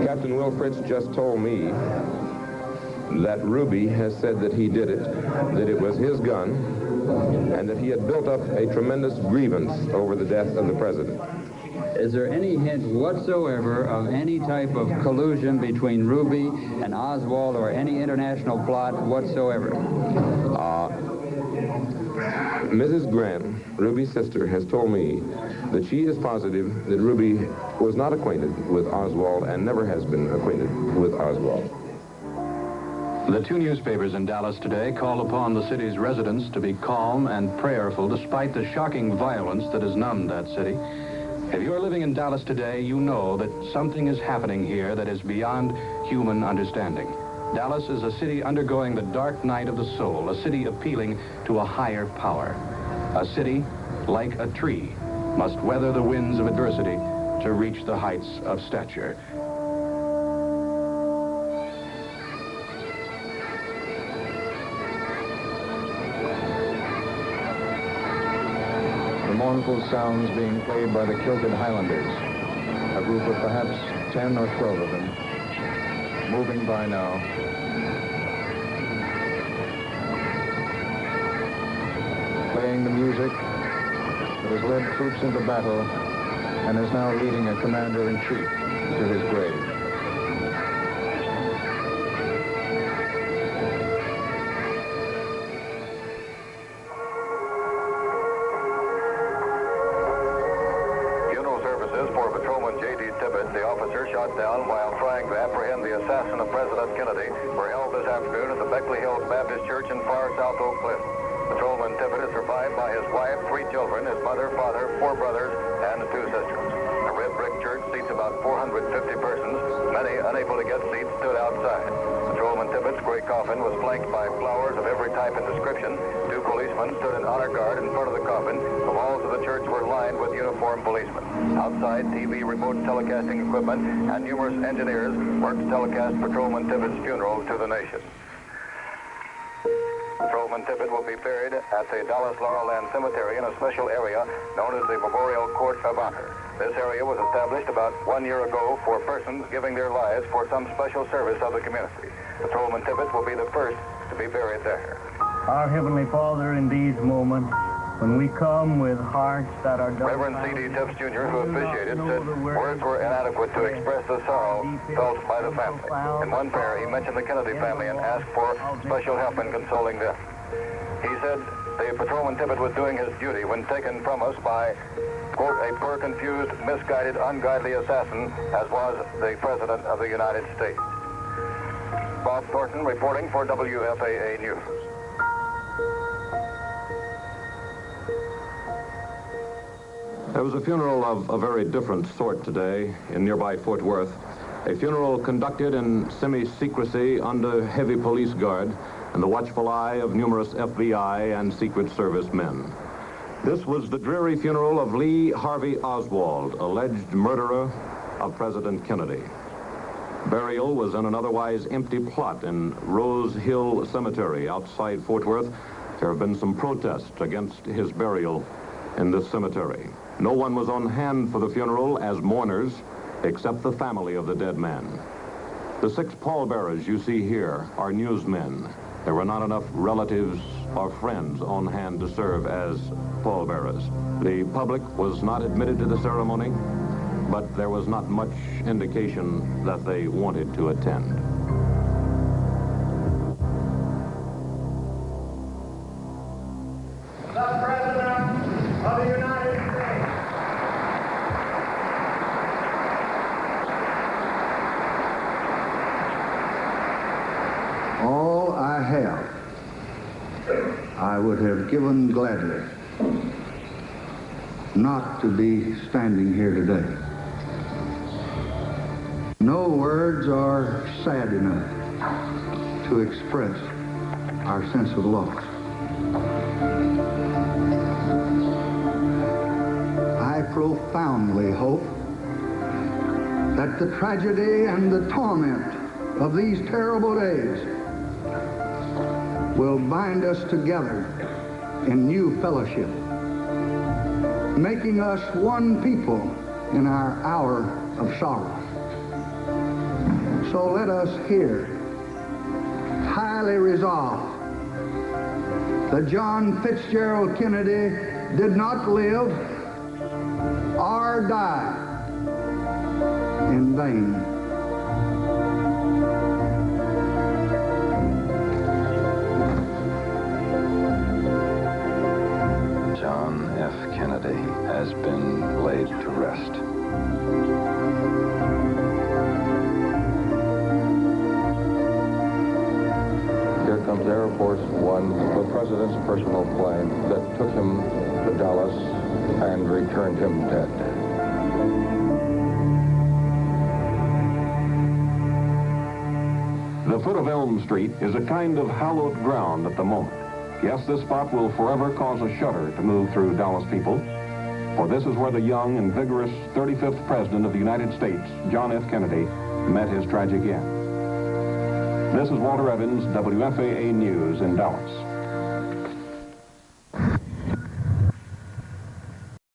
Captain Will Fritz just told me that Ruby has said that he did it, that it was his gun, and that he had built up a tremendous grievance over the death of the president. Is there any hint whatsoever of any type of collusion between Ruby and Oswald or any international plot whatsoever? Mrs. Graham, Ruby's sister, has told me that she is positive that Ruby was not acquainted with Oswald and never has been acquainted with Oswald. The two newspapers in Dallas today call upon the city's residents to be calm and prayerful despite the shocking violence that has numbed that city. If you're living in Dallas today, you know that something is happening here that is beyond human understanding. Dallas is a city undergoing the dark night of the soul, a city appealing to a higher power. A city, like a tree, must weather the winds of adversity to reach the heights of stature. The mournful sounds being played by the kilted Highlanders, a group of perhaps 10 or 12 of them, moving by now. Playing the music that has led troops into battle and is now leading a commander-in-chief to his grave. The officer shot down while trying to apprehend the assassin of President Kennedy were held this afternoon at the Beckley Hills Baptist Church in far South Oak Cliff. Patrolman Tippett is survived by his wife, 3 children, his mother, father, 4 brothers, and 2 sisters. The red brick church seats about 450 persons. Many unable to get seats stood outside. Patrolman Tippett's gray coffin was flanked by flowers of every type and description. 2 policemen stood in honor guard in front of the coffin. The walls of the church were lined with uniformed policemen. Outside, TV remote telecasting equipment and numerous engineers worked to telecast Patrolman Tippett's funeral to the nation. Patrolman Tippett will be buried at the Dallas Laurel Land Cemetery in a special area known as the Memorial Court of Honor. This area was established about 1 year ago for persons giving their lives for some special service of the community. Patrolman Tippett will be the first to be buried there. Our Heavenly Father, in these moments, when we come with hearts that are... Reverend C.D. Tips, Jr., who officiated, said words were inadequate to express the sorrow felt by the family. In one prayer, he mentioned the Kennedy family and asked for special help in consoling them. He said the Patrolman Tippett was doing his duty when taken from us by, quote, a poor, confused, misguided, ungodly assassin, as was the President of the United States. Bob Thornton reporting for WFAA News. There was a funeral of a very different sort today in nearby Fort Worth. A funeral conducted in semi-secrecy under heavy police guard and the watchful eye of numerous FBI and Secret Service men. This was the dreary funeral of Lee Harvey Oswald, alleged murderer of President Kennedy. Burial was in an otherwise empty plot in Rose Hill Cemetery outside Fort Worth. There have been some protests against his burial in this cemetery. No one was on hand for the funeral as mourners, except the family of the dead man. The 6 pallbearers you see here are newsmen. There were not enough relatives or friends on hand to serve as pallbearers. The public was not admitted to the ceremony, but there was not much indication that they wanted to attend. The President of the United States. All I have, I would have given gladly not to be standing here today. No words are sad enough to express our sense of loss. I profoundly hope that the tragedy and the torment of these terrible days will bind us together in new fellowship, making us one people in our hour of sorrow. So let us here highly resolve that John Fitzgerald Kennedy did not live or die in vain. John F. Kennedy has been laid to rest. Here comes Air Force One, the president's personal plane that took him to Dallas and returned him dead. The foot of Elm Street is a kind of hallowed ground at the moment. Yes, this spot will forever cause a shudder to move through Dallas people, for this is where the young and vigorous 35th President of the United States, John F. Kennedy, met his tragic end. This is Walter Evans, WFAA News in Dallas.